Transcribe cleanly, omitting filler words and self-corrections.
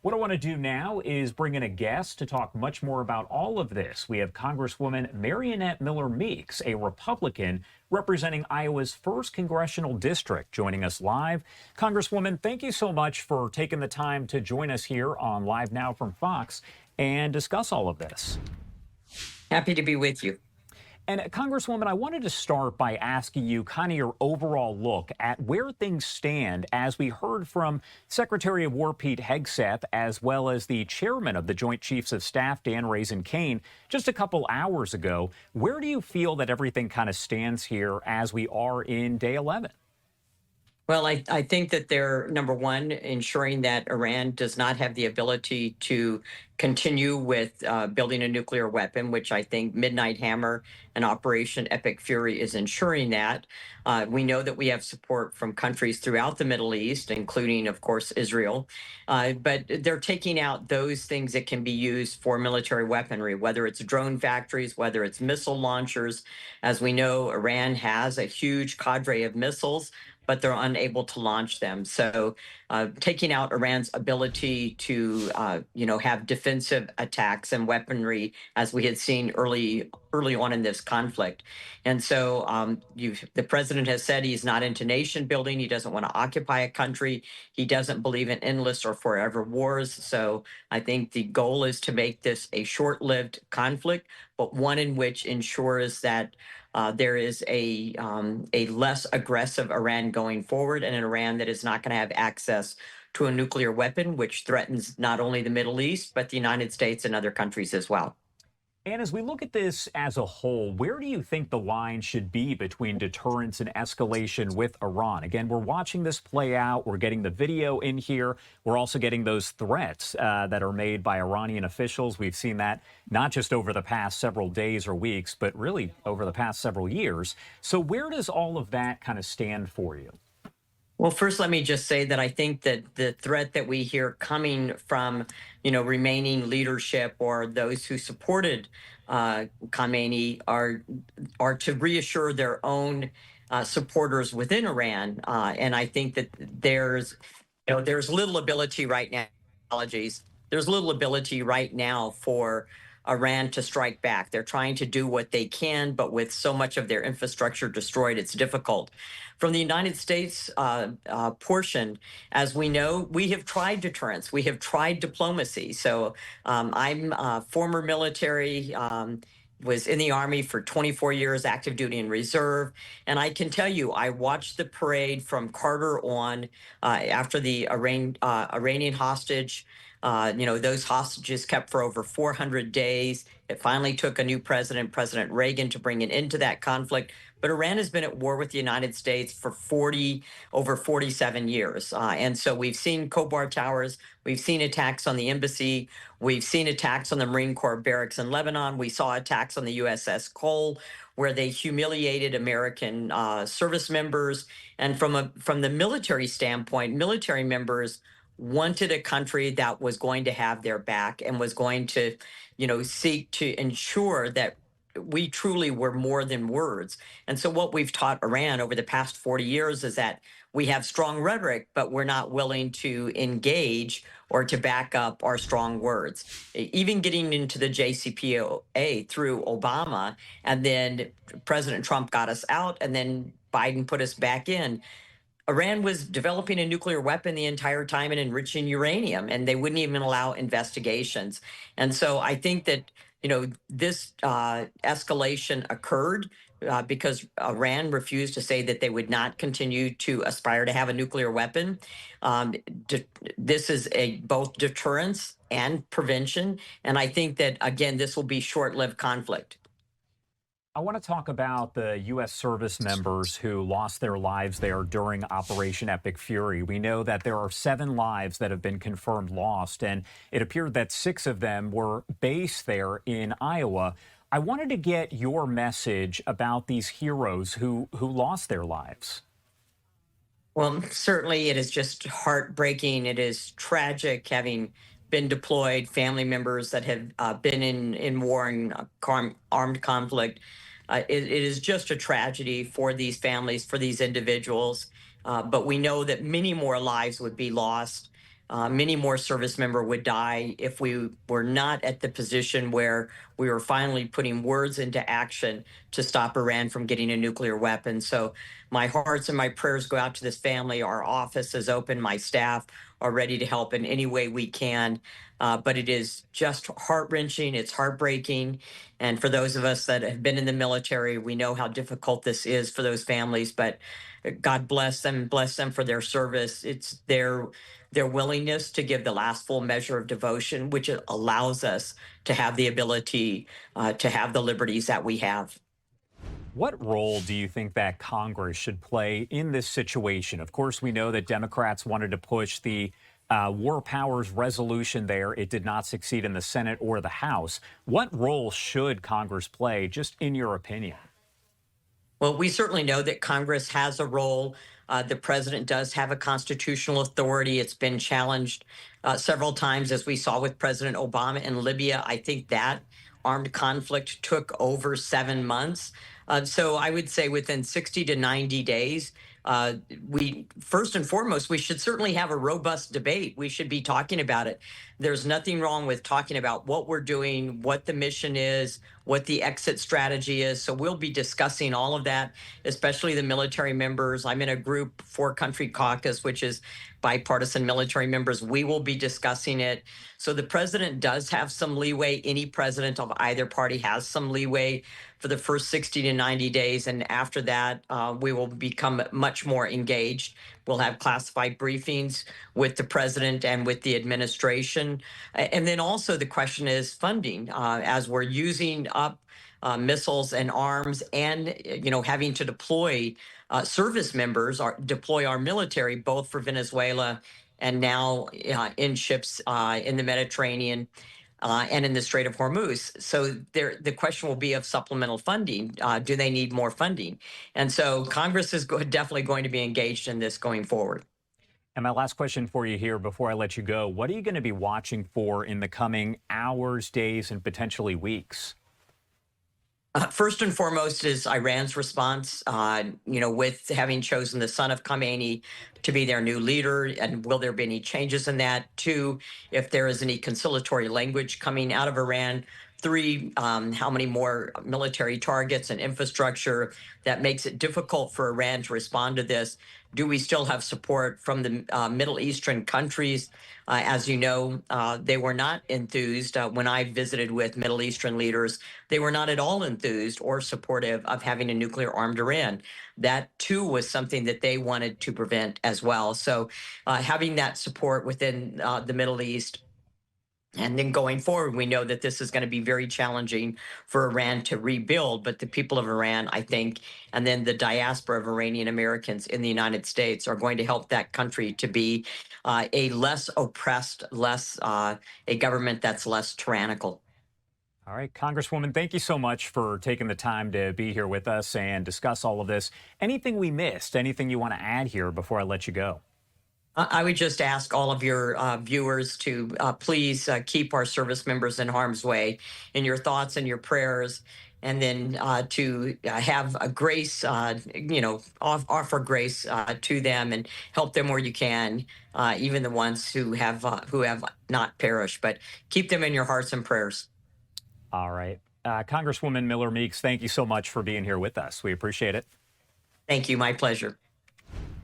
What I want to do now is bring in a guest to talk much more about all of this. We have Congresswoman Mariannette Miller-Meeks, a Republican representing Iowa's 1st Congressional District, joining us live. Congresswoman, thank you so much for taking the time to join us here on Live Now from Fox and discuss all of this. Happy to be with you. And Congresswoman, I wanted to start by asking you kind of your overall look at where things stand as we heard from Secretary of War Pete Hegseth, as well as the chairman of the Joint Chiefs of Staff, Dan Kane, just a couple hours ago. Where do you feel that everything kind of stands here as we are in day 11? Well, I think that they're, number one, ensuring that Iran does not have the ability to continue with building a nuclear weapon, which I think Midnight Hammer and Operation Epic Fury is ensuring that. We know that we have support from countries throughout the Middle East, including, of course, Israel. But they're taking out those things that can be used for military weaponry, whether it's drone factories, whether it's missile launchers. As we know, Iran has a huge cadre of missiles, but they're unable to launch them. So taking out Iran's ability to, have defensive attacks and weaponry, as we had seen early on in this conflict. And so the president has said he's not into nation building. He doesn't want to occupy a country. He doesn't believe in endless or forever wars. So I think the goal is to make this a short-lived conflict, but one in which ensures that there is a less aggressive Iran going forward, and an Iran that is not going to have access to a nuclear weapon, which threatens not only the Middle East, but the United States and other countries as well. And as we look at this as a whole, where do you think the line should be between deterrence and escalation with Iran? Again, we're watching this play out. We're getting the video in here. We're also getting those threats that are made by Iranian officials. We've seen that not just over the past several days or weeks, but really over the past several years. So where does all of that kind of stand for you? Well, first, let me just say that I think that the threat that we hear coming from, remaining leadership or those who supported Khamenei are to reassure their own supporters within Iran. And I think that there's little ability right now. Apologies. There's little ability right now for Iran to strike back. They're trying to do what they can, but with so much of their infrastructure destroyed, it's difficult. From the United States portion, as we know, we have tried deterrence. We have tried diplomacy. So I'm former military, was in the Army for 24 years, active duty and reserve. And I can tell you, I watched the parade from Carter on after the Iranian hostage. Those hostages kept for over 400 days. It finally took a new president, President Reagan, to bring an end to that conflict. But Iran has been at war with the United States for over 47 years. And so we've seen Khobar Towers. We've seen attacks on the embassy. We've seen attacks on the Marine Corps barracks in Lebanon. We saw attacks on the USS Cole, where they humiliated American service members. And from the military standpoint, military members wanted a country that was going to have their back and was going to, seek to ensure that we truly were more than words. And so what we've taught Iran over the past 40 years is that we have strong rhetoric, but we're not willing to engage or to back up our strong words. Even getting into the JCPOA through Obama, and then President Trump got us out, and then Biden put us back in. Iran was developing a nuclear weapon the entire time and enriching uranium, and they wouldn't even allow investigations. And so I think that, this escalation occurred because Iran refused to say that they would not continue to aspire to have a nuclear weapon. This is both deterrence and prevention. And I think that, again, this will be short-lived conflict. I want to talk about the U.S. service members who lost their lives there during Operation Epic Fury. We know that there are 7 lives that have been confirmed lost, and it appeared that 6 of them were based there in Iowa. I wanted to get your message about these heroes who lost their lives. Well, certainly it is just heartbreaking. It is tragic having been deployed, family members that have been in war and armed conflict. It is just a tragedy for these families, for these individuals. But we know that many more lives would be lost. many more service member would die if we were not at the position where we were finally putting words into action to stop Iran from getting a nuclear weapon. So my hearts and my prayers go out to this family. Our office is open. My staff are ready to help in any way we can. But it is just heart-wrenching. It's heartbreaking. And for those of us that have been in the military, we know how difficult this is for those families. But God bless them for their service. It's their willingness to give the last full measure of devotion, which allows us to have the ability to have the liberties that we have. What role do you think that Congress should play in this situation? Of course, we know that Democrats wanted to push the war powers resolution there. It did not succeed in the Senate or the House. What role should Congress play, just in your opinion? Well, we certainly know that Congress has a role. The president does have a constitutional authority. It's been challenged several times, as we saw with President Obama in Libya. I think that armed conflict took over 7 months. So I would say within 60 to 90 days, we first and foremost, we should certainly have a robust debate. We should be talking about it. There's nothing wrong with talking about what we're doing, what the mission is, what the exit strategy is. So we'll be discussing all of that, especially the military members. I'm in a group, 4-country caucus, which is bipartisan military members. We will be discussing it. So the president does have some leeway. Any president of either party has some leeway for the first 60 to 90 days. And after that, we will become much more engaged. We'll have classified briefings with the president and with the administration. And then also the question is funding. As we're using up missiles and arms and, having to deploy service members, deploy our military, both for Venezuela and now in ships in the Mediterranean and in the Strait of Hormuz. So the question will be of supplemental funding. Do they need more funding? And so Congress is definitely going to be engaged in this going forward. And my last question for you here before I let you go, what are you going to be watching for in the coming hours, days, and potentially weeks? First and foremost is Iran's response, with having chosen the son of Khamenei to be their new leader. And will there be any changes in that? Two, if there is any conciliatory language coming out of Iran. Three, how many more military targets and infrastructure that makes it difficult for Iran to respond to this? Do we still have support from the Middle Eastern countries? As you know, they were not enthused. When I visited with Middle Eastern leaders, they were not at all enthused or supportive of having a nuclear armed Iran. That, too, was something that they wanted to prevent as well. So having that support within the Middle East. And then going forward, we know that this is going to be very challenging for Iran to rebuild. But the people of Iran, I think, and then the diaspora of Iranian Americans in the United States are going to help that country to be a less oppressed, a government that's less tyrannical. All right, Congresswoman, thank you so much for taking the time to be here with us and discuss all of this. Anything we missed, anything you want to add here before I let you go? I would just ask all of your viewers to please keep our service members in harm's way in your thoughts and your prayers, and then to have a grace, offer grace to them and help them where you can, even the ones who have not perished. But keep them in your hearts and prayers. All right. Congresswoman Miller-Meeks, thank you so much for being here with us. We appreciate it. Thank you. My pleasure.